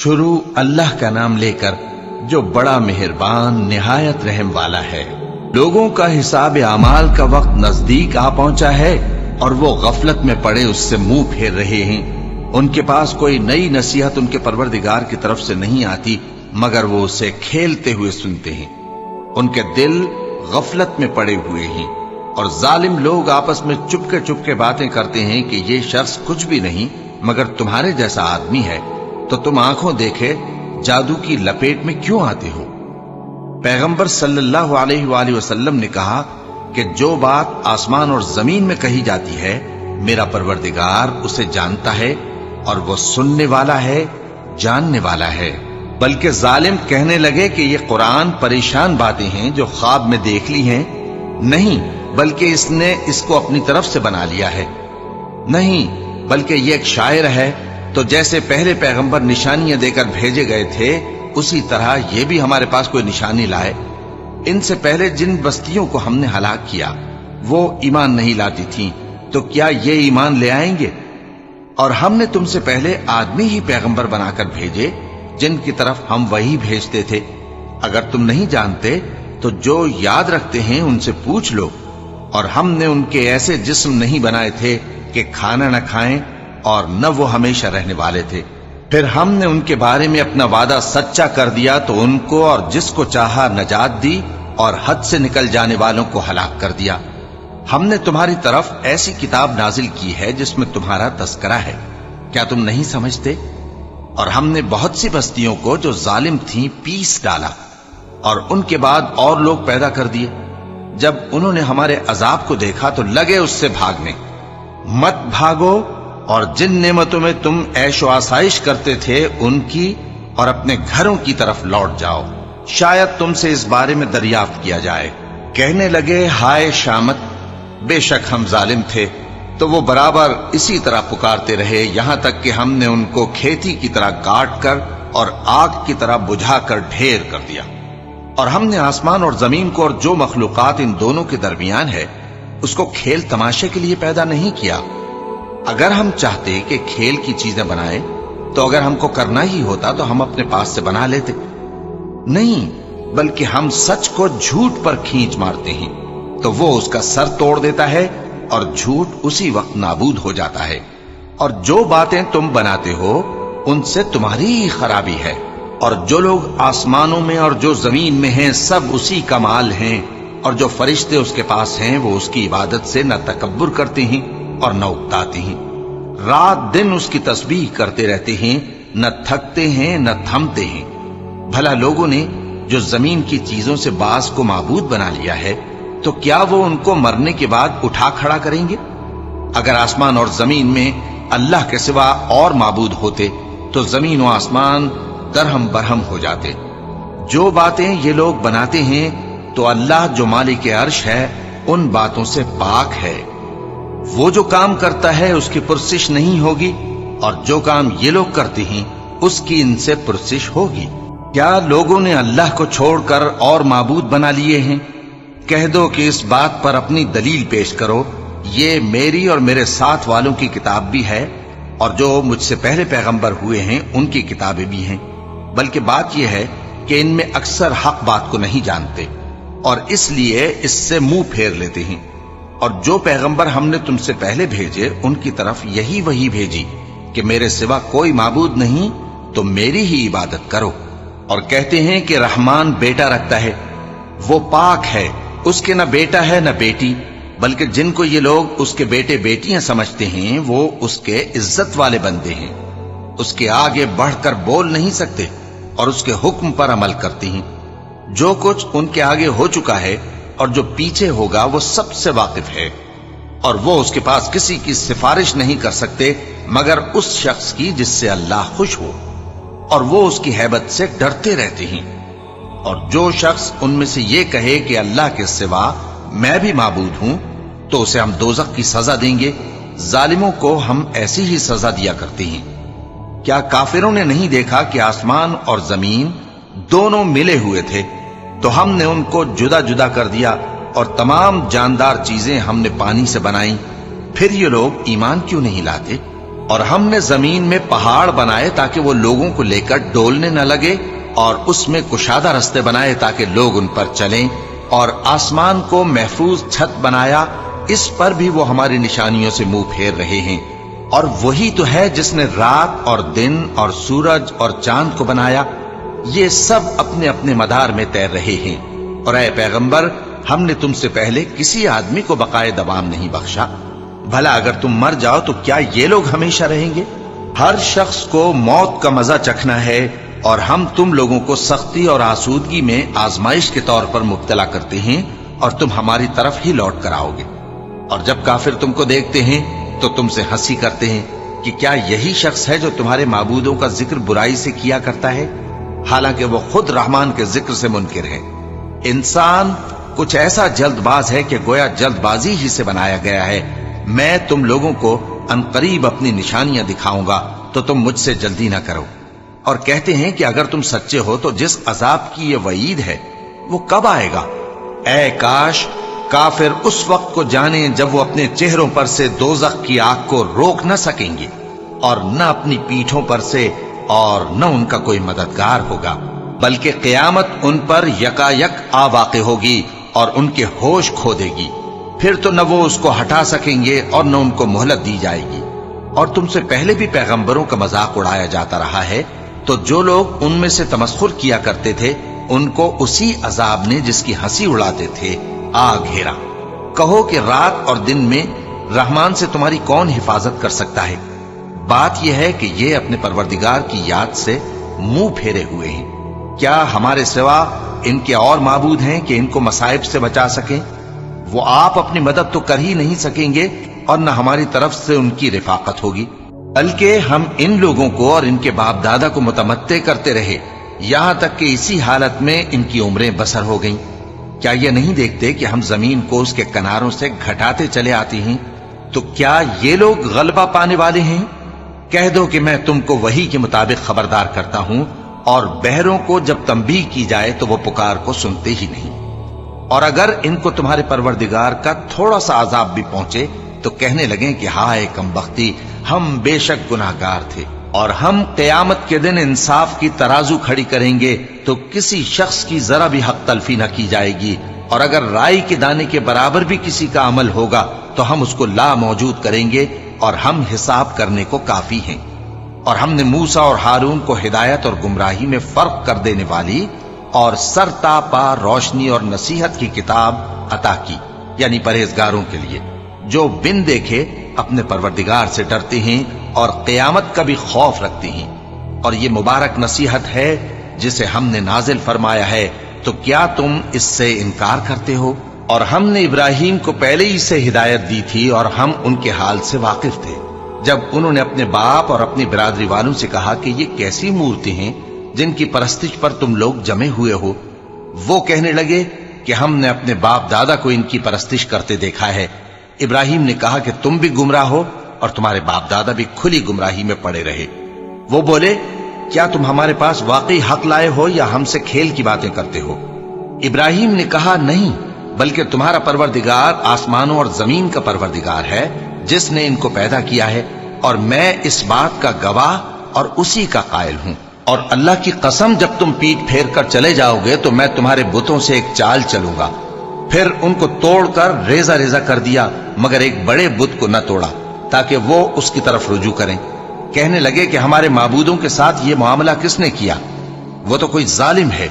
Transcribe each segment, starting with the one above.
شروع اللہ کا نام لے کر جو بڑا مہربان نہایت رحم والا ہے۔ لوگوں کا حساب اعمال کا وقت نزدیک آ پہنچا ہے اور وہ غفلت میں پڑے اس سے منہ پھیر رہے ہیں۔ ان کے پاس کوئی نئی نصیحت ان کے پروردگار کی طرف سے نہیں آتی مگر وہ اسے کھیلتے ہوئے سنتے ہیں۔ ان کے دل غفلت میں پڑے ہوئے ہیں اور ظالم لوگ آپس میں چپکے باتیں کرتے ہیں کہ یہ شخص کچھ بھی نہیں مگر تمہارے جیسا آدمی ہے، تو تم آنکھوں دیکھے جادو کی لپیٹ میں کیوں آتے ہو؟ پیغمبر صلی اللہ علیہ وآلہ وسلم نے کہا کہ جو بات آسمان اور زمین میں کہی جاتی ہے میرا پروردگار اسے جانتا ہے اور وہ سننے والا ہے، جاننے والا ہے۔ بلکہ ظالم کہنے لگے کہ یہ قرآن پریشان باتیں ہیں جو خواب میں دیکھ لی ہیں۔ نہیں، بلکہ اس نے اس کو اپنی طرف سے بنا لیا ہے۔ نہیں، بلکہ یہ ایک شاعر ہے۔ تو جیسے پہلے پیغمبر نشانیاں دے کر بھیجے گئے تھے اسی طرح یہ بھی ہمارے پاس کوئی نشانی لائے۔ ان سے پہلے جن بستیوں کو ہم نے ہلاک کیا وہ ایمان نہیں لاتی تھیں، تو کیا یہ ایمان لے آئیں گے؟ اور ہم نے تم سے پہلے آدمی ہی پیغمبر بنا کر بھیجے جن کی طرف ہم وہی بھیجتے تھے۔ اگر تم نہیں جانتے تو جو یاد رکھتے ہیں ان سے پوچھ لو۔ اور ہم نے ان کے ایسے جسم نہیں بنائے تھے کہ کھانا نہ کھائیں اور نہ وہ ہمیشہ رہنے والے تھے۔ پھر ہم نے ان کے بارے میں اپنا وعدہ سچا کر دیا تو ان کو اور جس کو چاہا نجات دی اور حد سے نکل جانے والوں کو ہلاک کر دیا۔ ہم نے تمہاری طرف ایسی کتاب نازل کی ہے جس میں تمہارا تذکرہ ہے، کیا تم نہیں سمجھتے؟ اور ہم نے بہت سی بستیوں کو جو ظالم تھیں پیس ڈالا اور ان کے بعد اور لوگ پیدا کر دیے۔ جب انہوں نے ہمارے عذاب کو دیکھا تو لگے اس سے بھاگنے۔ مت بھاگو اور جن نعمتوں میں تم عیش و آسائش کرتے تھے ان کی اور اپنے گھروں کی طرف لوٹ جاؤ، شاید تم سے اس بارے میں دریافت کیا جائے۔ کہنے لگے ہائے شامت، بے شک ہم ظالم تھے۔ تو وہ برابر اسی طرح پکارتے رہے یہاں تک کہ ہم نے ان کو کھیتی کی طرح کاٹ کر اور آگ کی طرح بجھا کر ڈھیر کر دیا۔ اور ہم نے آسمان اور زمین کو اور جو مخلوقات ان دونوں کے درمیان ہے اس کو کھیل تماشے کے لیے پیدا نہیں کیا۔ اگر ہم چاہتے کہ کھیل کی چیزیں بنائیں تو اگر ہم کو کرنا ہی ہوتا تو ہم اپنے پاس سے بنا لیتے۔ نہیں، بلکہ ہم سچ کو جھوٹ پر کھینچ مارتے ہیں تو وہ اس کا سر توڑ دیتا ہے اور جھوٹ اسی وقت نابود ہو جاتا ہے۔ اور جو باتیں تم بناتے ہو ان سے تمہاری ہی خرابی ہے۔ اور جو لوگ آسمانوں میں اور جو زمین میں ہیں سب اسی کا مال ہیں، اور جو فرشتے اس کے پاس ہیں وہ اس کی عبادت سے نہ تکبر کرتے ہیں اور نہ اکتاتے ہیں۔ رات دن اس کی تسبیح کرتے رہتے ہیں، نہ تھکتے ہیں نہ تھمتے ہیں۔ بھلا لوگوں نے جو زمین کی چیزوں سے بعض کو معبود بنا لیا ہے تو کیا وہ ان کو مرنے کے بعد اٹھا کھڑا کریں گے؟ اگر آسمان اور زمین میں اللہ کے سوا اور معبود ہوتے تو زمین و آسمان درہم برہم ہو جاتے۔ جو باتیں یہ لوگ بناتے ہیں تو اللہ جو مالک عرش ہے ان باتوں سے پاک ہے۔ وہ جو کام کرتا ہے اس کی پرسش نہیں ہوگی، اور جو کام یہ لوگ کرتے ہیں اس کی ان سے پرسش ہوگی۔ کیا لوگوں نے اللہ کو چھوڑ کر اور معبود بنا لیے ہیں؟ کہہ دو کہ اس بات پر اپنی دلیل پیش کرو۔ یہ میری اور میرے ساتھ والوں کی کتاب بھی ہے اور جو مجھ سے پہلے پیغمبر ہوئے ہیں ان کی کتابیں بھی ہیں، بلکہ بات یہ ہے کہ ان میں اکثر حق بات کو نہیں جانتے اور اس لیے اس سے منہ پھیر لیتے ہیں۔ اور جو پیغمبر ہم نے تم سے پہلے بھیجے ان کی طرف یہی وحی بھیجی کہ میرے سوا کوئی معبود نہیں تو میری ہی عبادت کرو۔ اور کہتے ہیں کہ رحمان بیٹا رکھتا ہے، وہ پاک ہے، اس کے نہ بیٹا ہے نہ بیٹی، بلکہ جن کو یہ لوگ اس کے بیٹے بیٹیاں سمجھتے ہیں وہ اس کے عزت والے بندے ہیں۔ اس کے آگے بڑھ کر بول نہیں سکتے اور اس کے حکم پر عمل کرتے ہیں۔ جو کچھ ان کے آگے ہو چکا ہے اور جو پیچھے ہوگا وہ سب سے واقف ہے، اور وہ اس کے پاس کسی کی سفارش نہیں کر سکتے مگر اس شخص کی جس سے اللہ خوش ہو، اور وہ اس کی ہیبت سے ڈرتے رہتے ہیں۔ اور جو شخص ان میں سے یہ کہے کہ اللہ کے سوا میں بھی معبود ہوں تو اسے ہم دوزخ کی سزا دیں گے۔ ظالموں کو ہم ایسی ہی سزا دیا کرتے ہیں۔ کیا کافروں نے نہیں دیکھا کہ آسمان اور زمین دونوں ملے ہوئے تھے تو ہم نے ان کو جدا جدا کر دیا اور تمام جاندار چیزیں ہم نے پانی سے بنائیں، پھر یہ لوگ ایمان کیوں نہیں لاتے؟ اور ہم نے زمین میں پہاڑ بنائے تاکہ وہ لوگوں کو لے کر ڈولنے نہ لگے، اور اس میں کشادہ رستے بنائے تاکہ لوگ ان پر چلیں، اور آسمان کو محفوظ چھت بنایا، اس پر بھی وہ ہماری نشانیوں سے منہ پھیر رہے ہیں۔ اور وہی تو ہے جس نے رات اور دن اور سورج اور چاند کو بنایا، یہ سب اپنے اپنے مدار میں تیر رہے ہیں۔ اور اے پیغمبر، ہم نے تم سے پہلے کسی آدمی کو بقائے دوام نہیں بخشا، بھلا اگر تم مر جاؤ تو کیا یہ لوگ ہمیشہ رہیں گے؟ ہر شخص کو موت کا مزہ چکھنا ہے، اور ہم تم لوگوں کو سختی اور آسودگی میں آزمائش کے طور پر مبتلا کرتے ہیں، اور تم ہماری طرف ہی لوٹ کر آؤ گے۔ اور جب کافر تم کو دیکھتے ہیں تو تم سے ہنسی کرتے ہیں کہ کیا یہی شخص ہے جو تمہارے معبودوں کا ذکر برائی سے کیا کرتا ہے، حالانکہ وہ خود رحمان کے ذکر سے منکر ہے۔ انسان کچھ ایسا جلد باز ہے کہ گویا جلد بازی ہی سے بنایا گیا ہے۔ میں تم لوگوں کو عنقریب اپنی نشانیاں دکھاؤں گا تو تم مجھ سے جلدی نہ کرو۔ اور کہتے ہیں کہ اگر تم سچے ہو تو جس عذاب کی یہ وعید ہے وہ کب آئے گا؟ اے کاش کافر اس وقت کو جانیں جب وہ اپنے چہروں پر سے دوزخ کی آگ کو روک نہ سکیں گے، اور نہ اپنی پیٹھوں پر سے، اور نہ ان کا کوئی مددگار ہوگا، بلکہ قیامت ان پر یکا یک آ واقع ہوگی اور ان کے ہوش کھو دے گی۔ پھر تو نہ وہ اس کو ہٹا سکیں گے اور نہ ان کو مہلت دی جائے گی۔ اور تم سے پہلے بھی پیغمبروں کا مذاق اڑایا جاتا رہا ہے، تو جو لوگ ان میں سے تمسخر کیا کرتے تھے ان کو اسی عذاب نے جس کی ہنسی اڑاتے تھے آ گھیرا۔ کہو کہ رات اور دن میں رحمان سے تمہاری کون حفاظت کر سکتا ہے؟ بات یہ ہے کہ یہ اپنے پروردگار کی یاد سے منہ پھیرے ہوئے ہیں۔ کیا ہمارے سوا ان کے اور معبود ہیں کہ ان کو مصائب سے بچا سکیں؟ وہ آپ اپنی مدد تو کر ہی نہیں سکیں گے، اور نہ ہماری طرف سے ان کی رفاقت ہوگی، بلکہ ہم ان لوگوں کو اور ان کے باپ دادا کو متمتع کرتے رہے، یہاں تک کہ اسی حالت میں ان کی عمریں بسر ہو گئیں۔ کیا یہ نہیں دیکھتے کہ ہم زمین کو اس کے کناروں سے گھٹاتے چلے آتے ہیں؟ تو کیا یہ لوگ غلبہ پانے والے ہیں؟ کہہ دو کہ میں تم کو وحی کے مطابق خبردار کرتا ہوں، اور بہروں کو جب تنبیہ کی جائے تو وہ پکار کو سنتے ہی نہیں۔ اور اگر ان کو تمہارے پروردگار کا تھوڑا سا عذاب بھی پہنچے تو کہنے لگیں کہ ہائے کم بختی، ہم بے شک گناہگار تھے۔ اور ہم قیامت کے دن انصاف کی ترازو کھڑی کریں گے تو کسی شخص کی ذرا بھی حق تلفی نہ کی جائے گی، اور اگر رائی کے دانے کے برابر بھی کسی کا عمل ہوگا تو ہم اس کو لا موجود کریں گے، اور ہم حساب کرنے کو کافی ہیں۔ اور ہم نے موسیٰ اور ہارون کو ہدایت اور گمراہی میں فرق کر دینے والی اور سر تا پا روشنی اور نصیحت کی کتاب عطا کی، یعنی پرہیزگاروں کے لیے جو بن دیکھے اپنے پروردگار سے ڈرتے ہیں اور قیامت کا بھی خوف رکھتے ہیں۔ اور یہ مبارک نصیحت ہے جسے ہم نے نازل فرمایا ہے، تو کیا تم اس سے انکار کرتے ہو؟ اور ہم نے ابراہیم کو پہلے ہی سے ہدایت دی تھی، اور ہم ان کے حال سے واقف تھے جب انہوں نے اپنے باپ اور اپنی برادری والوں سے کہا کہ یہ کیسی مورتی ہیں جن کی پرستش پر تم لوگ جمے ہوئے ہو۔ وہ کہنے لگے کہ ہم نے اپنے باپ دادا کو ان کی پرستش کرتے دیکھا ہے۔ ابراہیم نے کہا کہ تم بھی گمراہ ہو اور تمہارے باپ دادا بھی کھلی گمراہی میں پڑے رہے۔ وہ بولے کیا تم ہمارے پاس واقعی حق لائے ہو یا ہم سے کھیل کی باتیں کرتے ہو؟ ابراہیم نے کہا نہیں، بلکہ تمہارا پروردگار آسمانوں اور زمین کا پروردگار ہے جس نے ان کو پیدا کیا ہے، اور میں اس بات کا گواہ اور اسی کا قائل ہوں۔ اور اللہ کی قسم جب تم پیٹ پھیر کر چلے جاؤ گے تو میں تمہارے بتوں سے ایک چال چلوں گا۔ پھر ان کو توڑ کر ریزہ ریزہ کر دیا، مگر ایک بڑے بت کو نہ توڑا تاکہ وہ اس کی طرف رجوع کریں۔ کہنے لگے کہ ہمارے معبودوں کے ساتھ یہ معاملہ کس نے کیا؟ وہ تو کوئی ظالم ہے۔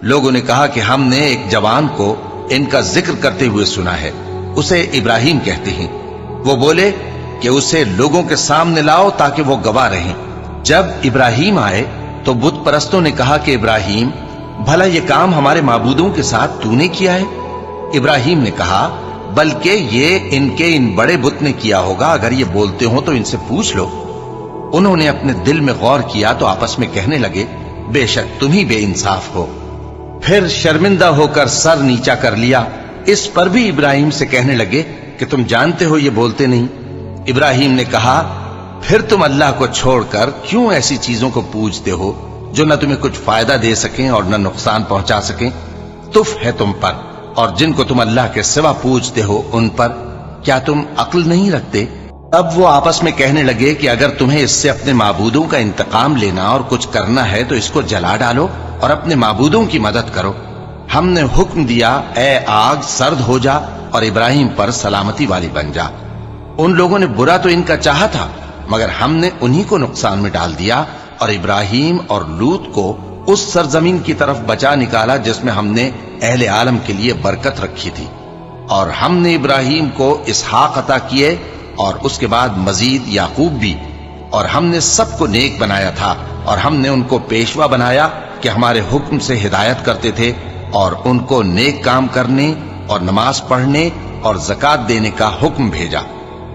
لوگوں نے کہا کہ ہم نے ایک جوان کو ان کا ذکر کرتے ہوئے سنا ہے، اسے ابراہیم کہتے ہیں۔ وہ بولے کہ اسے لوگوں کے سامنے لاؤ تاکہ وہ گواہ رہیں۔ جب ابراہیم آئے تو بت پرستوں نے کہا کہ ابراہیم، بھلا یہ کام ہمارے معبودوں کے ساتھ تو نے کیا ہے؟ ابراہیم نے کہا بلکہ یہ ان کے ان بڑے بت نے کیا ہوگا، اگر یہ بولتے ہوں تو ان سے پوچھ لو۔ انہوں نے اپنے دل میں غور کیا تو آپس میں کہنے لگے بے شک تم ہی بے انصاف ہو۔ پھر شرمندہ ہو کر سر نیچا کر لیا۔ اس پر بھی ابراہیم سے کہنے لگے کہ تم جانتے ہو یہ بولتے نہیں۔ ابراہیم نے کہا پھر تم اللہ کو چھوڑ کر کیوں ایسی چیزوں کو پوجتے ہو جو نہ تمہیں کچھ فائدہ دے سکیں اور نہ نقصان پہنچا سکیں؟ تف ہے تم پر اور جن کو تم اللہ کے سوا پوجتے ہو ان پر، کیا تم عقل نہیں رکھتے؟ تب وہ آپس میں کہنے لگے کہ اگر تمہیں اس سے اپنے معبودوں کا انتقام لینا اور کچھ کرنا ہے تو اس کو جلا ڈالو اور اپنے معبودوں کی مدد کرو۔ ہم نے حکم دیا، اے آگ سرد ہو جا اور ابراہیم پر سلامتی والی بن جا۔ ان لوگوں نے برا تو ان کا چاہا تھا، مگر ہم نے انہی کو نقصان میں ڈال دیا اور ابراہیم اور لوط کو اس سرزمین کی طرف بچا نکالا جس میں ہم نے اہل عالم کے لیے برکت رکھی تھی۔ اور ہم نے ابراہیم کو اسحاق عطا کیے اور اس کے بعد مزید یعقوب بھی، اور ہم نے سب کو نیک بنایا تھا، اور ہم نے ان کو پیشوا بنایا کہ ہمارے حکم سے ہدایت کرتے تھے، اور ان کو نیک کام کرنے اور نماز پڑھنے اور زکات دینے کا حکم بھیجا،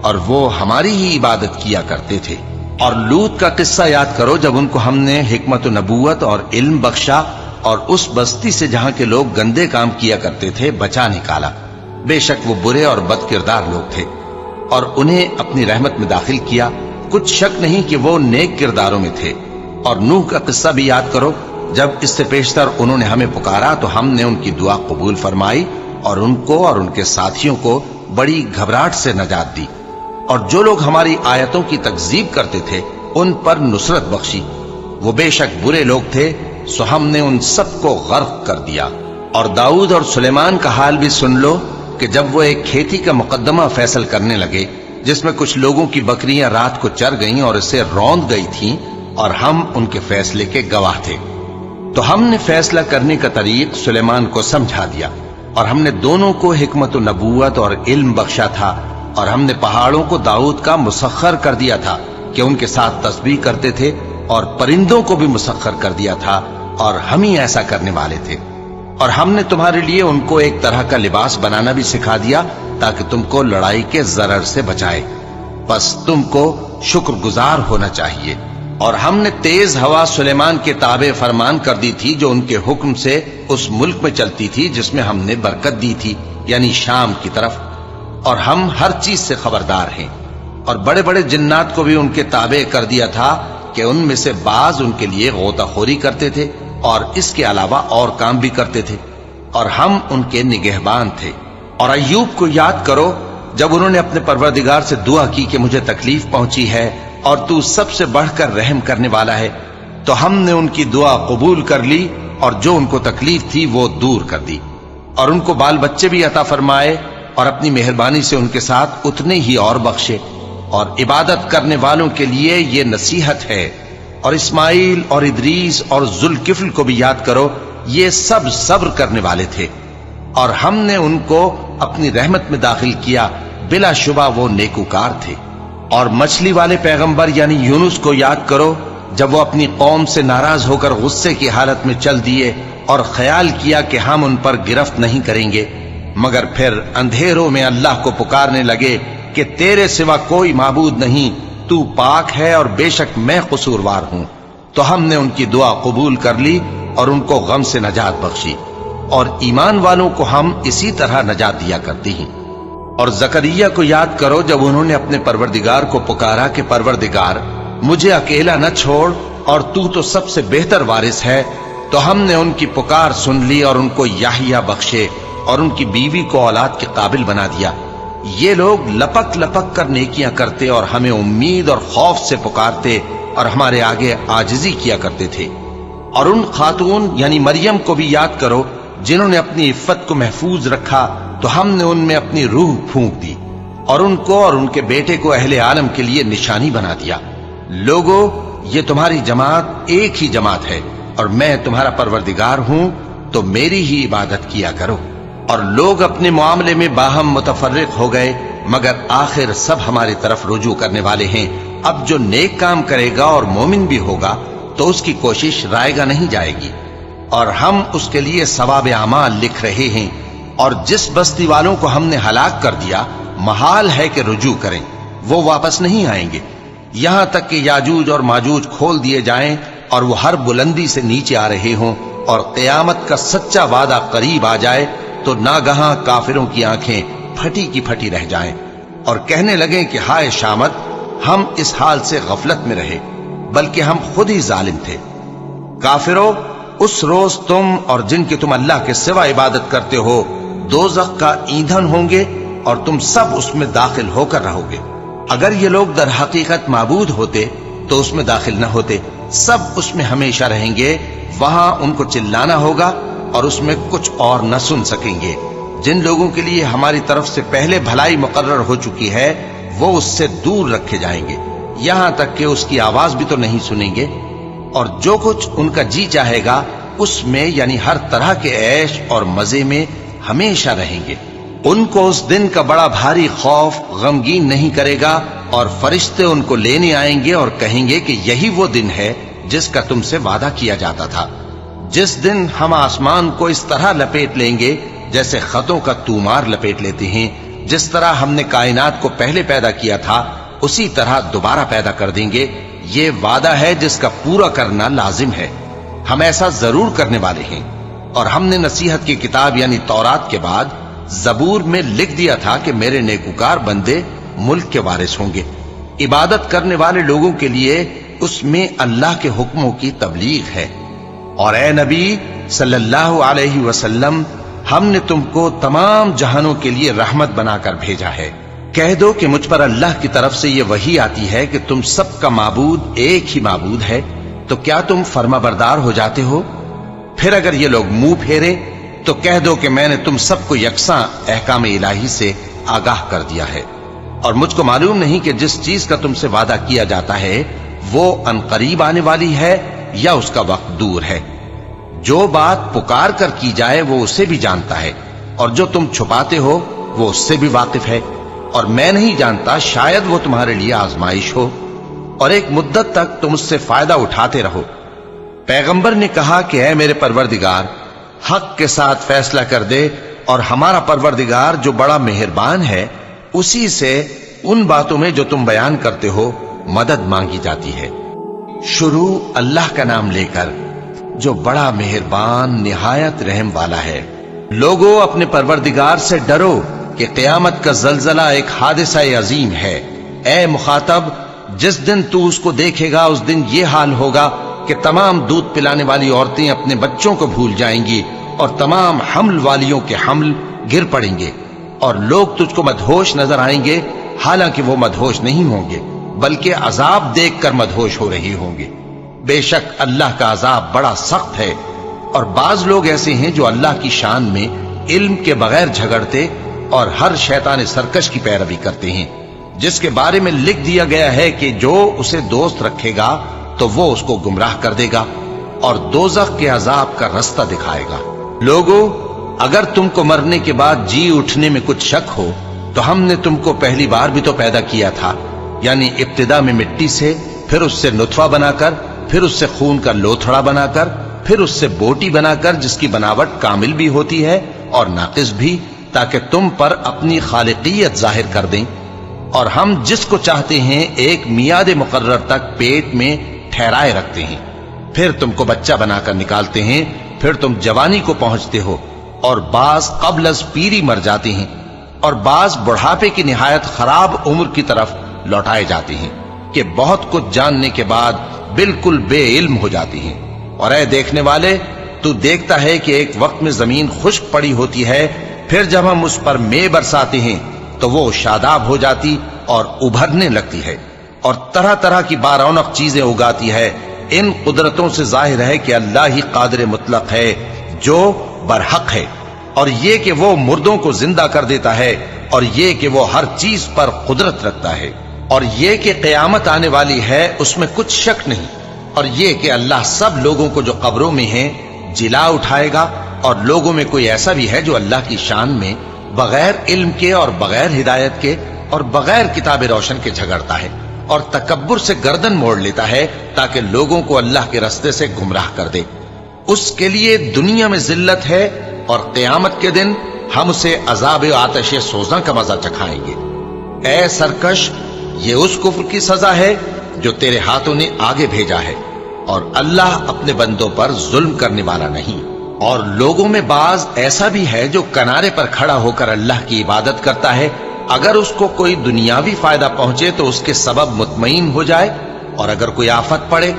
اور وہ ہماری ہی عبادت کیا کرتے تھے۔ اور لوط کا قصہ یاد کرو جب ان کو ہم نے حکمت و نبوت اور علم بخشا اور اس بستی سے جہاں کے لوگ گندے کام کیا کرتے تھے بچا نکالا۔ بے شک وہ برے اور بد کردار لوگ تھے، اور انہیں اپنی رحمت میں داخل کیا، کچھ شک نہیں کہ وہ نیک کرداروں میں تھے۔ اور نوح کا قصہ بھی یاد کرو جب اس سے پیشتر انہوں نے ہمیں پکارا تو ہم نے ان کی دعا قبول فرمائی اور ان کو اور ان کے ساتھیوں کو بڑی گھبراہٹ سے نجات دی، اور جو لوگ ہماری آیتوں کی تکذیب کرتے تھے ان پر نصرت بخشی۔ وہ بے شک برے لوگ تھے، سو ہم نے ان سب کو غرق کر دیا۔ اور داؤد اور سلیمان کا حال بھی سن لو کہ جب وہ ایک کھیتی کا مقدمہ فیصل کرنے لگے جس میں کچھ لوگوں کی بکریاں رات کو چر گئیں اور اسے روند گئی تھیں، اور ہم ان کے فیصلے کے گواہ تھے، تو ہم نے فیصلہ کرنے کا طریق سلیمان کو سمجھا دیا، اور ہم نے دونوں کو حکمت و نبوت اور علم بخشا تھا، اور ہم نے پہاڑوں کو داؤد کا مسخر کر دیا تھا کہ ان کے ساتھ تسبیح کرتے تھے، اور پرندوں کو بھی مسخر کر دیا تھا، اور ہم ہی ایسا کرنے والے تھے۔ اور ہم نے تمہارے لیے ان کو ایک طرح کا لباس بنانا بھی سکھا دیا تاکہ تم کو لڑائی کے ضرر سے بچائے، بس تم کو شکر گزار ہونا چاہیے۔ اور ہم نے تیز ہوا سلیمان کے تابع فرمان کر دی تھی جو ان کے حکم سے اس ملک میں چلتی تھی جس میں ہم نے برکت دی تھی، یعنی شام کی طرف، اور ہم ہر چیز سے خبردار ہیں۔ اور بڑے بڑے جنات کو بھی ان کے تابع کر دیا تھا کہ ان میں سے بعض ان کے لیے غوطہ خوری کرتے تھے اور اس کے علاوہ اور کام بھی کرتے تھے، اور ہم ان کے نگہبان تھے۔ اور ایوب کو یاد کرو جب انہوں نے اپنے پروردگار سے دعا کی کہ مجھے تکلیف پہنچی ہے اور تو سب سے بڑھ کر رحم کرنے والا ہے، تو ہم نے ان کی دعا قبول کر لی اور جو ان کو تکلیف تھی وہ دور کر دی، اور ان کو بال بچے بھی عطا فرمائے، اور اپنی مہربانی سے ان کے ساتھ اتنے ہی اور بخشے۔ اور عبادت کرنے والوں کے لیے یہ نصیحت ہے۔ اور اسماعیل اور ادریس اور ذوالکفل کو بھی یاد کرو، یہ سب صبر کرنے والے تھے، اور ہم نے ان کو اپنی رحمت میں داخل کیا، بلا شبہ وہ نیکوکار تھے۔ اور مچھلی والے پیغمبر یعنی یونس کو یاد کرو جب وہ اپنی قوم سے ناراض ہو کر غصے کی حالت میں چل دیے اور خیال کیا کہ ہم ان پر گرفت نہیں کریں گے، مگر پھر اندھیروں میں اللہ کو پکارنے لگے کہ تیرے سوا کوئی معبود نہیں، تو پاک ہے اور بے شک میں قصوروار ہوں، تو ہم نے ان کی دعا قبول کر لی اور ان کو غم سے نجات بخشی، اور ایمان والوں کو ہم اسی طرح نجات دیا کرتی ہیں۔ اور زکریا کو یاد کرو جب انہوں نے اپنے پروردگار کو پکارا کہ پروردگار مجھے اکیلا نہ چھوڑ اور تو سب سے بہتر وارث ہے، تو ہم نے ان کی پکار سن لی اور ان کو یحییٰ بخشے اور ان کی بیوی کو اولاد کے قابل بنا دیا۔ یہ لوگ لپک لپک کر نیکیاں کرتے اور ہمیں امید اور خوف سے پکارتے اور ہمارے آگے عاجزی کیا کرتے تھے۔ اور ان خاتون یعنی مریم کو بھی یاد کرو جنہوں نے اپنی عفت کو محفوظ رکھا، تو ہم نے ان میں اپنی روح پھونک دی اور ان کو اور ان کے بیٹے کو اہل عالم کے لیے نشانی بنا دیا۔ لوگو، یہ تمہاری جماعت ایک ہی جماعت ہے اور میں تمہارا پروردگار ہوں، تو میری ہی عبادت کیا کرو۔ اور لوگ اپنے معاملے میں باہم متفرق ہو گئے، مگر آخر سب ہماری طرف رجوع کرنے والے ہیں۔ اب جو نیک کام کرے گا اور مومن بھی ہوگا تو اس کی کوشش رائے گا نہیں جائے گی، اور ہم اس کے لیے ثواب اعمال لکھ رہے ہیں۔ اور جس بستی والوں کو ہم نے ہلاک کر دیا محال ہے کہ رجوع کریں، وہ واپس نہیں آئیں گے، یہاں تک کہ یاجوج اور ماجوج کھول دیے جائیں اور وہ ہر بلندی سے نیچے آ رہے ہوں، اور قیامت کا سچا وعدہ قریب آ جائے تو ناگہاں کافروں کی آنکھیں پھٹی کی پھٹی رہ جائیں اور کہنے لگیں کہ ہائے شامت، ہم اس حال سے غفلت میں رہے، بلکہ ہم خود ہی ظالم تھے۔ کافروں، اس روز تم اور جن کی تم اللہ کے سوا عبادت کرتے ہو دوزخ کا ایندھن ہوں گے، اور تم سب اس میں داخل ہو کر رہو گے۔ اگر یہ لوگ در حقیقت معبود ہوتے تو اس میں داخل نہ ہوتے، سب اس میں ہمیشہ رہیں گے، وہاں ان کو چلانا ہوگا اور اس میں کچھ اور نہ سن سکیں گے۔ جن لوگوں کے لیے ہماری طرف سے پہلے بھلائی مقرر ہو چکی ہے وہ اس سے دور رکھے جائیں گے، یہاں تک کہ اس کی آواز بھی تو نہیں سنیں گے، اور جو کچھ ان کا جی چاہے گا اس میں یعنی ہر طرح کے عیش اور مزے میں ہمیشہ رہیں گے۔ ان کو اس دن کا بڑا بھاری خوف غمگین نہیں کرے گا، اور فرشتے ان کو لینے آئیں گے اور کہیں گے کہ یہی وہ دن ہے جس کا تم سے وعدہ کیا جاتا تھا، جس دن ہم آسمان کو اس طرح لپیٹ لیں گے جیسے خطوں کا تومار لپیٹ لیتے ہیں، جس طرح ہم نے کائنات کو پہلے پیدا کیا تھا اسی طرح دوبارہ پیدا کر دیں گے۔ یہ وعدہ ہے جس کا پورا کرنا لازم ہے، ہم ایسا ضرور کرنے والے ہیں۔ اور ہم نے نصیحت کی کتاب یعنی تورات کے بعد زبور میں لکھ دیا تھا کہ میرے نیکوکار بندے ملک کے وارث ہوں گے۔ عبادت کرنے والے لوگوں کے لیے اس میں اللہ کے حکموں کی تبلیغ ہے۔ اور اے نبی صلی اللہ علیہ وسلم، ہم نے تم کو تمام جہانوں کے لیے رحمت بنا کر بھیجا ہے۔ کہہ دو کہ مجھ پر اللہ کی طرف سے یہ وحی آتی ہے کہ تم سب کا معبود ایک ہی معبود ہے، تو کیا تم فرما بردار ہو جاتے ہو؟ پھر اگر یہ لوگ منہ پھیرے تو کہہ دو کہ میں نے تم سب کو یکساں احکام الہی سے آگاہ کر دیا ہے، اور مجھ کو معلوم نہیں کہ جس چیز کا تم سے وعدہ کیا جاتا ہے وہ عنقریب آنے والی ہے یا اس کا وقت دور ہے۔ جو بات پکار کر کی جائے وہ اسے بھی جانتا ہے، اور جو تم چھپاتے ہو وہ اس سے بھی واقف ہے، اور میں نہیں جانتا، شاید وہ تمہارے لیے آزمائش ہو، اور ایک مدت تک تم اس سے فائدہ اٹھاتے رہو۔ پیغمبر نے کہا کہ اے میرے پروردگار، حق کے ساتھ فیصلہ کر دے، اور ہمارا پروردگار جو بڑا مہربان ہے اسی سے ان باتوں میں جو تم بیان کرتے ہو مدد مانگی جاتی ہے۔ شروع اللہ کا نام لے کر جو بڑا مہربان نہایت رحم والا ہے۔ لوگوں اپنے پروردگار سے ڈرو کہ قیامت کا زلزلہ ایک حادثہ عظیم ہے۔ اے مخاطب، جس دن تو اس کو دیکھے گا اس دن یہ حال ہوگا کہ تمام دودھ پلانے والی عورتیں اپنے بچوں کو بھول جائیں گی، اور تمام حمل والیوں کے حمل گر پڑیں گے، اور لوگ تجھ کو مدہوش نظر آئیں گے، حالانکہ وہ مدہوش نہیں ہوں گے بلکہ عذاب دیکھ کر مدہوش ہو رہے ہوں گے۔ بے شک اللہ کا عذاب بڑا سخت ہے۔ اور بعض لوگ ایسے ہیں جو اللہ کی شان میں علم کے بغیر جھگڑتے اور ہر شیطان سرکش کی پیروی کرتے ہیں، جس کے بارے میں لکھ دیا گیا ہے کہ جو اسے دوست رکھے گا تو وہ اس کو گمراہ کر دے گا اور دوزخ کے عذاب کا رستہ دکھائے گا۔ لوگوں، اگر تم کو مرنے کے بعد جی اٹھنے میں کچھ شک ہو تو ہم نے تم کو پہلی بار بھی تو پیدا کیا تھا، یعنی ابتدا میں مٹی سے، پھر اس سے نطفہ بنا کر، پھر اس سے خون کا لوتھڑا بنا کر، پھر اس سے بوٹی بنا کر جس کی بناوٹ کامل بھی ہوتی ہے اور ناقص بھی، تاکہ تم پر اپنی خالقیت ظاہر کر دیں۔ اور ہم جس کو چاہتے ہیں ایک میعاد مقرر تک پیٹ میں ٹھہرائے رکھتے ہیں، پھر تم کو بچہ بنا کر نکالتے ہیں، پھر تم جوانی کو پہنچتے ہو، اور بعض قبل از پیری مر جاتے ہیں، اور بعض بڑھاپے کی نہایت خراب عمر کی طرف لوٹائے جاتے ہیں کہ بہت کچھ جاننے کے بعد بالکل بے علم ہو جاتے ہیں۔ اور اے دیکھنے والے، تو دیکھتا ہے کہ ایک وقت میں زمین خشک پڑی ہوتی ہے، پھر جب ہم اس پر مے برساتے ہیں تو وہ شاداب ہو جاتی اور ابھرنے لگتی ہے اور طرح طرح کی بارونق چیزیں اگاتی ہے۔ ان قدرتوں سے ظاہر ہے کہ اللہ ہی قادر مطلق ہے جو برحق ہے، اور یہ کہ وہ مردوں کو زندہ کر دیتا ہے، اور یہ کہ وہ ہر چیز پر قدرت رکھتا ہے، اور یہ کہ قیامت آنے والی ہے اس میں کچھ شک نہیں، اور یہ کہ اللہ سب لوگوں کو جو قبروں میں ہیں جلا اٹھائے گا۔ اور لوگوں میں کوئی ایسا بھی ہے جو اللہ کی شان میں بغیر علم کے اور بغیر ہدایت کے اور بغیر کتاب روشن کے جھگڑتا ہے اور تکبر سے گردن موڑ لیتا ہے تاکہ لوگوں کو اللہ کے رستے سے گمراہ کر دے۔ اس کے لیے دنیا میں ذلت ہے، اور قیامت کے دن ہم اسے عذاب آتش سوزاں کا مزہ چکھائیں گے۔ اے سرکش، یہ اس کفر کی سزا ہے جو تیرے ہاتھوں نے آگے بھیجا ہے، اور اللہ اپنے بندوں پر ظلم کرنے والا نہیں۔ اور لوگوں میں بعض ایسا بھی ہے جو کنارے پر کھڑا ہو کر اللہ کی عبادت کرتا ہے، اگر اس کو کوئی دنیاوی فائدہ پہنچے تو اس کے سبب مطمئن ہو جائے، اور اگر کوئی آفت پڑے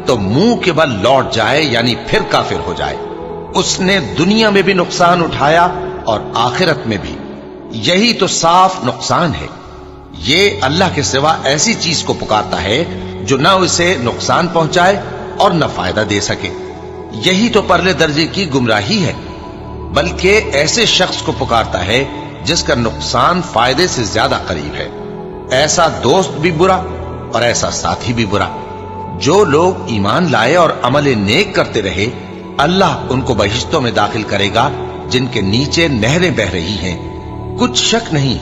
تو منہ کے بل لوٹ جائے، یعنی پھر کافر ہو جائے۔ اس نے دنیا میں بھی نقصان اٹھایا اور آخرت میں بھی، یہی تو صاف نقصان ہے۔ یہ اللہ کے سوا ایسی چیز کو پکارتا ہے جو نہ اسے نقصان پہنچائے اور نہ فائدہ دے سکے. یہی تو پرلے درجے کی گمراہی ہے. بلکہ ایسے شخص کو پکارتا ہے جس کا نقصان فائدے سے زیادہ قریب ہے. ایسا دوست بھی برا اور ایسا ساتھی بھی برا. جو لوگ ایمان لائے اور عمل نیک کرتے رہے، اللہ ان کو بہشتوں میں داخل کرے گا جن کے نیچے نہریں بہ رہی ہیں. کچھ شک نہیں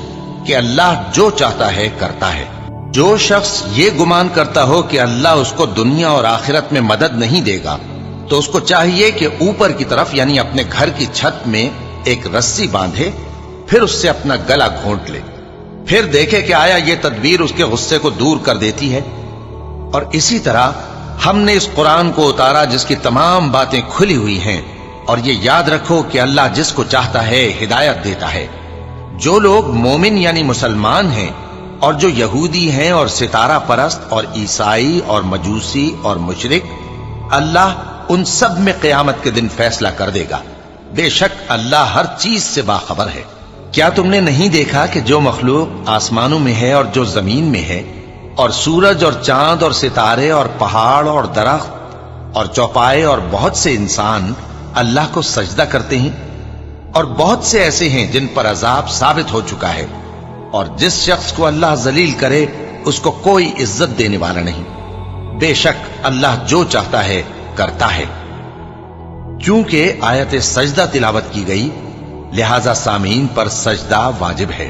کہ اللہ جو چاہتا ہے کرتا ہے. جو شخص یہ گمان کرتا ہو کہ اللہ اس کو دنیا اور آخرت میں مدد نہیں دے گا، تو اس کو چاہیے کہ اوپر کی طرف یعنی اپنے گھر کی چھت میں ایک رسی باندھے، پھر اس سے اپنا گلا گھونٹ لے، پھر دیکھے کہ آیا یہ تدبیر اس کے غصے کو دور کر دیتی ہے. اور اسی طرح ہم نے اس قرآن کو اتارا جس کی تمام باتیں کھلی ہوئی ہیں. اور یہ یاد رکھو کہ اللہ جس کو چاہتا ہے ہدایت دیتا ہے. جو لوگ مومن یعنی مسلمان ہیں اور جو یہودی ہیں اور ستارہ پرست اور عیسائی اور مجوسی اور مشرک، اللہ ان سب میں قیامت کے دن فیصلہ کر دے گا. بے شک اللہ ہر چیز سے باخبر ہے. کیا تم نے نہیں دیکھا کہ جو مخلوق آسمانوں میں ہے اور جو زمین میں ہے، اور سورج اور چاند اور ستارے اور پہاڑ اور درخت اور چوپائے اور بہت سے انسان اللہ کو سجدہ کرتے ہیں، اور بہت سے ایسے ہیں جن پر عذاب ثابت ہو چکا ہے. اور جس شخص کو اللہ ذلیل کرے اس کو کوئی عزت دینے والا نہیں. بے شک اللہ جو چاہتا ہے کرتا ہے. کیونکہ آیت سجدہ تلاوت کی گئی لہذا سامعین پر سجدہ واجب ہے.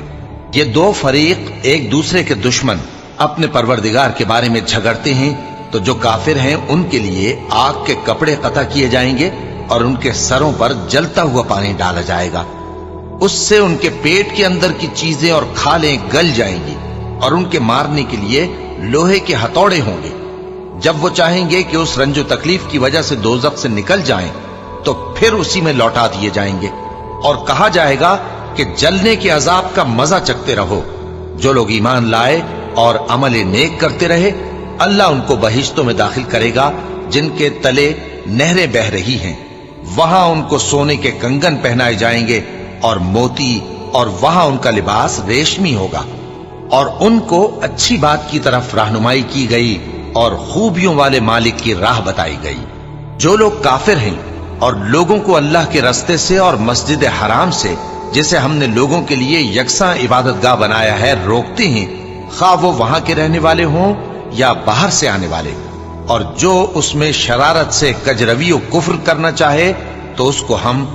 یہ دو فریق ایک دوسرے کے دشمن اپنے پروردگار کے بارے میں جھگڑتے ہیں، تو جو کافر ہیں ان کے لیے آگ کے کپڑے قطع کیے جائیں گے اور ان کے سروں پر جلتا ہوا پانی ڈالا جائے گا. اس سے ان کے پیٹ کے اندر کی چیزیں اور کھالیں گل جائیں گی، اور ان کے مارنے کے لیے لوہے کے ہتھوڑے ہوں گے. جب وہ چاہیں گے کہ اس رنج و تکلیف کی وجہ سے دوزخ سے نکل جائیں تو پھر اسی میں لوٹا دیے جائیں گے، اور کہا جائے گا کہ جلنے کے عذاب کا مزہ چکھتے رہو. جو لوگ ایمان لائے اور عمل نیک کرتے رہے، اللہ ان کو بہشتوں میں داخل کرے گا جن کے تلے نہریں بہ رہی ہیں. وہاں ان کو سونے کے کنگن پہنائے جائیں گے اور موتی، اور وہاں ان کا لباس ریشمی ہوگا. اور ان کو اچھی بات کی طرف رہنمائی کی گئی اور خوبیوں والے مالک کی راہ بتائی گئی. جو لوگ کافر ہیں اور لوگوں کو اللہ کے رستے سے اور مسجد حرام سے، جسے ہم نے لوگوں کے لیے یکساں عبادت گاہ بنایا ہے، روکتے ہیں، خواہ وہ وہاں کے رہنے والے ہوں یا باہر سے آنے والے، اور جو اس میں شرارت سے کجروی و کفر کرنا چاہے تو اس کو ہم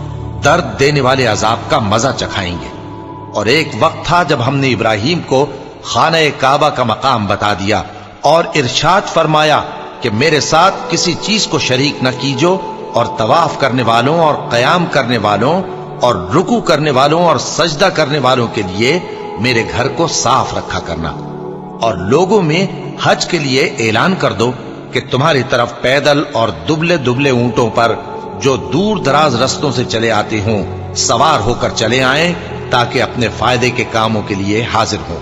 درد دینے والے عذاب کا مزہ چکھائیں گے. اور ایک وقت تھا جب ہم نے ابراہیم کو خانہ کعبہ کا مقام بتا دیا اور ارشاد فرمایا کہ میرے ساتھ کسی چیز کو شریک نہ کیجو، اور طواف کرنے والوں اور قیام کرنے والوں اور رکوع کرنے والوں اور سجدہ کرنے والوں کے لیے میرے گھر کو صاف رکھا کرنا. اور لوگوں میں حج کے لیے اعلان کر دو کہ تمہاری طرف پیدل اور دبلے دبلے اونٹوں پر جو دور دراز رستوں سے چلے آتے ہوں سوار ہو کر چلے آئیں، تاکہ اپنے فائدے کے کاموں کے لیے حاضر ہوں.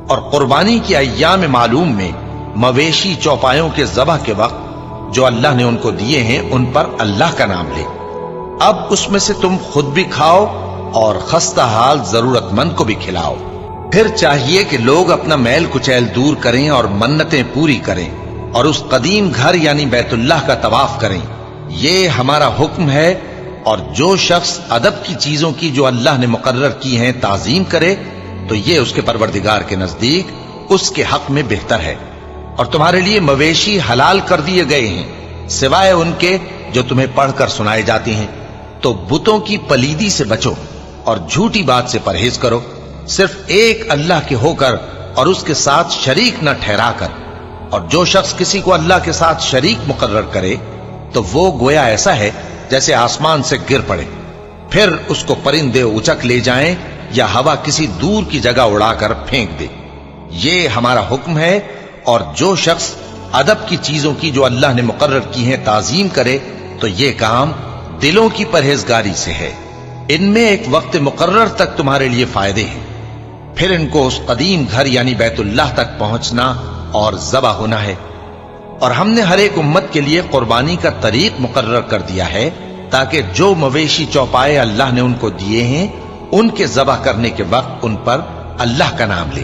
اور قربانی کی ایام معلوم میں مویشی چوپایوں کے ذبح کے وقت جو اللہ نے ان کو دیے ہیں ان پر اللہ کا نام لے. اب اس میں سے تم خود بھی کھاؤ اور خستہ حال ضرورت مند کو بھی کھلاؤ. پھر چاہیے کہ لوگ اپنا میل کچیل دور کریں اور منتیں پوری کریں اور اس قدیم گھر یعنی بیت اللہ کا طواف کریں. یہ ہمارا حکم ہے. اور جو شخص ادب کی چیزوں کی جو اللہ نے مقرر کی ہیں تعظیم کرے تو یہ اس کے پروردگار کے نزدیک اس کے حق میں بہتر ہے. اور تمہارے لیے مویشی حلال کر دیے گئے ہیں سوائے ان کے جو تمہیں پڑھ کر سنائے جاتے ہیں. تو بتوں کی پلیدی سے بچو اور جھوٹی بات سے پرہیز کرو، صرف ایک اللہ کے ہو کر اور اس کے ساتھ شریک نہ ٹھہرا کر. اور جو شخص کسی کو اللہ کے ساتھ شریک مقرر کرے تو وہ گویا ایسا ہے جیسے آسمان سے گر پڑے، پھر اس کو پرندے اچک لے جائیں یا ہوا کسی دور کی جگہ اڑا کر پھینک دے. یہ ہمارا حکم ہے. اور جو شخص ادب کی چیزوں کی جو اللہ نے مقرر کی ہیں تعظیم کرے تو یہ کام دلوں کی پرہیزگاری سے ہے. ان میں ایک وقت مقرر تک تمہارے لیے فائدے ہیں، پھر ان کو اس قدیم گھر یعنی بیت اللہ تک پہنچنا اور ذبح ہونا ہے. اور ہم نے ہر ایک امت کے لیے قربانی کا طریق مقرر کر دیا ہے تاکہ جو مویشی چوپائے اللہ نے ان کو دیے ہیں ان کے ذبح کرنے کے وقت ان پر اللہ کا نام لے.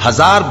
1000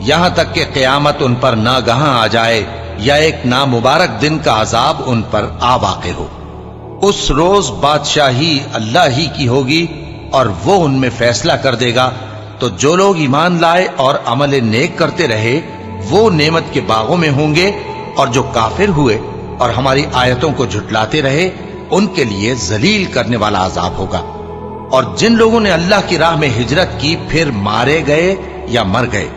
یہاں تک کہ قیامت ان پر ناگہاں آ جائے یا ایک نامبارک دن کا عذاب ان پر آ واقع ہو۔ اس روز بادشاہی اللہ ہی کی ہوگی اور وہ ان میں فیصلہ کر دے گا، تو جو لوگ ایمان لائے اور عمل نیک کرتے رہے وہ نعمت کے باغوں میں ہوں گے، اور جو کافر ہوئے اور ہماری آیتوں کو جھٹلاتے رہے ان کے لیے ذلیل کرنے والا عذاب ہوگا۔ اور جن لوگوں نے اللہ کی راہ میں ہجرت کی پھر مارے گئے یا مر گئے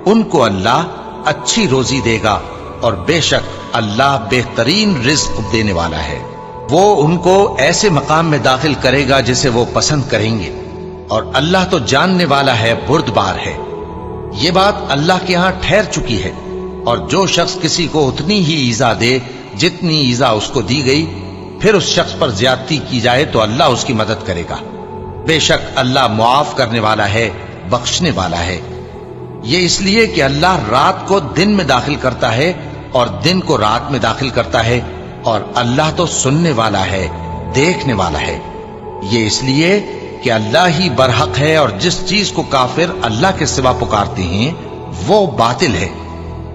ان کو اللہ اچھی روزی دے گا، اور بے شک اللہ بہترین رزق دینے والا ہے۔ وہ ان کو ایسے مقام میں داخل کرے گا جسے وہ پسند کریں گے، اور اللہ تو جاننے والا ہے، بردبار ہے۔ یہ بات اللہ کے ہاں ٹھہر چکی ہے، اور جو شخص کسی کو اتنی ہی ایذا دے جتنی ایذا اس کو دی گئی، پھر اس شخص پر زیادتی کی جائے تو اللہ اس کی مدد کرے گا۔ بے شک اللہ معاف کرنے والا ہے، بخشنے والا ہے۔ یہ اس لیے کہ اللہ رات کو دن میں داخل کرتا ہے اور دن کو رات میں داخل کرتا ہے، اور اللہ تو سننے والا ہے، دیکھنے والا ہے۔ یہ اس لیے کہ اللہ ہی برحق ہے، اور جس چیز کو کافر اللہ کے سوا پکارتے ہیں وہ باطل ہے،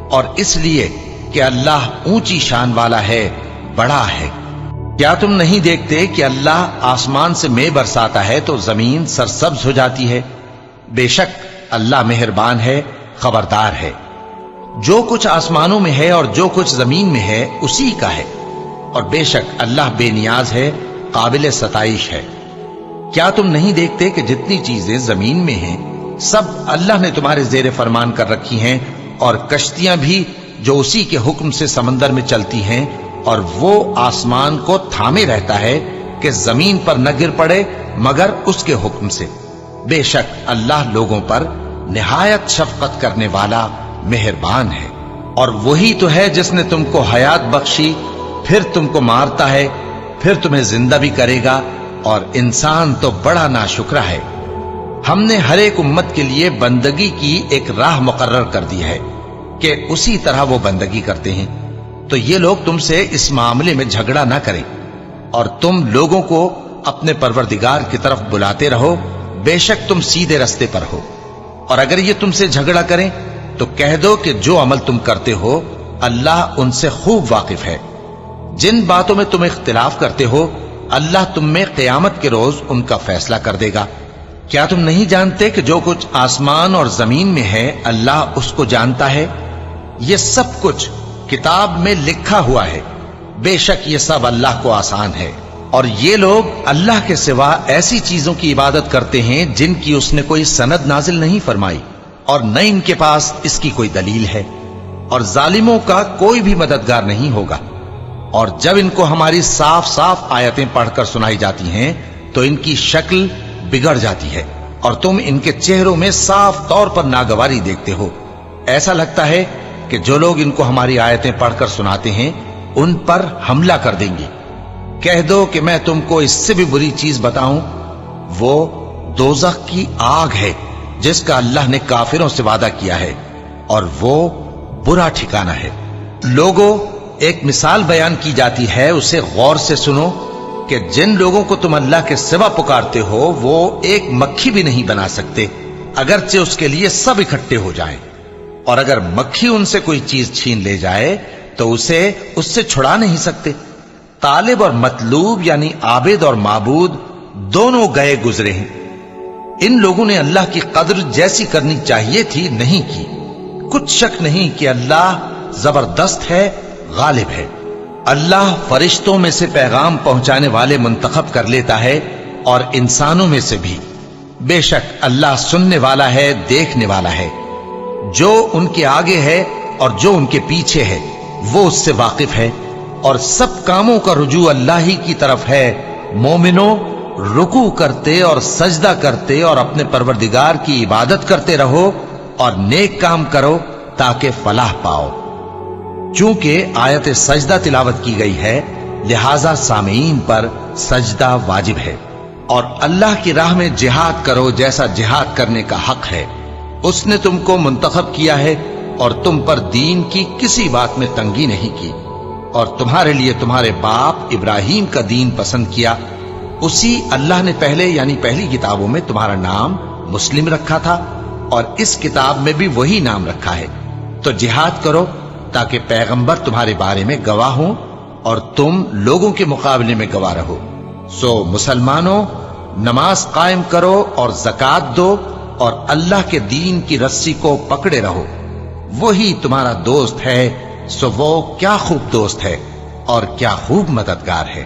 اور اس لیے کہ اللہ اونچی شان والا ہے، بڑا ہے۔ کیا تم نہیں دیکھتے کہ اللہ آسمان سے مے برساتا ہے تو زمین سرسبز ہو جاتی ہے؟ بے شک اللہ مہربان ہے، خبردار ہے۔ جو کچھ آسمانوں میں ہے اور جو کچھ زمین میں ہے اسی کا ہے، اور بے شک اللہ بے نیاز ہے، قابل ستائش ہے۔ کیا تم نہیں دیکھتے کہ جتنی چیزیں زمین میں ہیں سب اللہ نے تمہارے زیر فرمان کر رکھی ہیں، اور کشتیاں بھی جو اسی کے حکم سے سمندر میں چلتی ہیں، اور وہ آسمان کو تھامے رہتا ہے کہ زمین پر نہ گر پڑے مگر اس کے حکم سے۔ بے شک اللہ لوگوں پر نہایت شفقت کرنے والا مہربان ہے۔ اور وہی تو ہے جس نے تم کو حیات بخشی، پھر تم کو مارتا ہے، پھر تمہیں زندہ بھی کرے گا، اور انسان تو بڑا ناشکرا ہے۔ ہم نے ہر ایک امت کے لیے بندگی کی ایک راہ مقرر کر دی ہے کہ اسی طرح وہ بندگی کرتے ہیں، تو یہ لوگ تم سے اس معاملے میں جھگڑا نہ کریں، اور تم لوگوں کو اپنے پروردگار کی طرف بلاتے رہو، بے شک تم سیدھے رستے پر ہو۔ اور اگر یہ تم سے جھگڑا کریں تو کہہ دو کہ جو عمل تم کرتے ہو اللہ ان سے خوب واقف ہے۔ جن باتوں میں تم اختلاف کرتے ہو اللہ تم میں قیامت کے روز ان کا فیصلہ کر دے گا۔ کیا تم نہیں جانتے کہ جو کچھ آسمان اور زمین میں ہے اللہ اس کو جانتا ہے؟ یہ سب کچھ کتاب میں لکھا ہوا ہے، بے شک یہ سب اللہ کو آسان ہے۔ اور یہ لوگ اللہ کے سوا ایسی چیزوں کی عبادت کرتے ہیں جن کی اس نے کوئی سند نازل نہیں فرمائی، اور نہ ان کے پاس اس کی کوئی دلیل ہے، اور ظالموں کا کوئی بھی مددگار نہیں ہوگا۔ اور جب ان کو ہماری صاف صاف آیتیں پڑھ کر سنائی جاتی ہیں تو ان کی شکل بگڑ جاتی ہے، اور تم ان کے چہروں میں صاف طور پر ناگواری دیکھتے ہو۔ ایسا لگتا ہے کہ جو لوگ ان کو ہماری آیتیں پڑھ کر سناتے ہیں ان پر حملہ کر دیں گے۔ کہہ دو کہ میں تم کو اس سے بھی بری چیز بتاؤں، وہ دوزخ کی آگ ہے جس کا اللہ نے کافروں سے وعدہ کیا ہے، اور وہ برا ٹھکانہ ہے۔ لوگوں، ایک مثال بیان کی جاتی ہے، اسے غور سے سنو کہ جن لوگوں کو تم اللہ کے سوا پکارتے ہو وہ ایک مکھی بھی نہیں بنا سکتے، اگرچہ اس کے لیے سب اکٹھے ہو جائیں۔ اور اگر مکھی ان سے کوئی چیز چھین لے جائے تو اسے اس سے چھڑا نہیں سکتے۔ طالب اور مطلوب یعنی عابد اور معبود دونوں گئے گزرے ہیں۔ ان لوگوں نے اللہ کی قدر جیسی کرنی چاہیے تھی نہیں کی۔ کچھ شک نہیں کہ اللہ زبردست ہے، غالب ہے۔ اللہ فرشتوں میں سے پیغام پہنچانے والے منتخب کر لیتا ہے اور انسانوں میں سے بھی۔ بے شک اللہ سننے والا ہے، دیکھنے والا ہے۔ جو ان کے آگے ہے اور جو ان کے پیچھے ہے وہ اس سے واقف ہے، اور سب کاموں کا رجوع اللہ ہی کی طرف ہے۔ مومنوں، رکوع کرتے اور سجدہ کرتے اور اپنے پروردگار کی عبادت کرتے رہو اور نیک کام کرو تاکہ فلاح پاؤ۔ چونکہ آیت سجدہ تلاوت کی گئی ہے لہذا سامعین پر سجدہ واجب ہے۔ اور اللہ کی راہ میں جہاد کرو جیسا جہاد کرنے کا حق ہے۔ اس نے تم کو منتخب کیا ہے اور تم پر دین کی کسی بات میں تنگی نہیں کی، اور تمہارے لیے تمہارے باپ ابراہیم کا دین پسند کیا۔ اسی اللہ نے پہلے یعنی پہلی کتابوں میں تمہارا نام مسلم رکھا تھا، اور اس کتاب میں بھی وہی نام رکھا ہے۔ تو جہاد کرو تاکہ پیغمبر تمہارے بارے میں گواہ ہوں اور تم لوگوں کے مقابلے میں گواہ رہو۔ سو مسلمانوں، نماز قائم کرو اور زکات دو اور اللہ کے دین کی رسی کو پکڑے رہو، وہی تمہارا دوست ہے۔ سو وہ کیا خوب دوست ہے اور کیا خوب مددگار ہے۔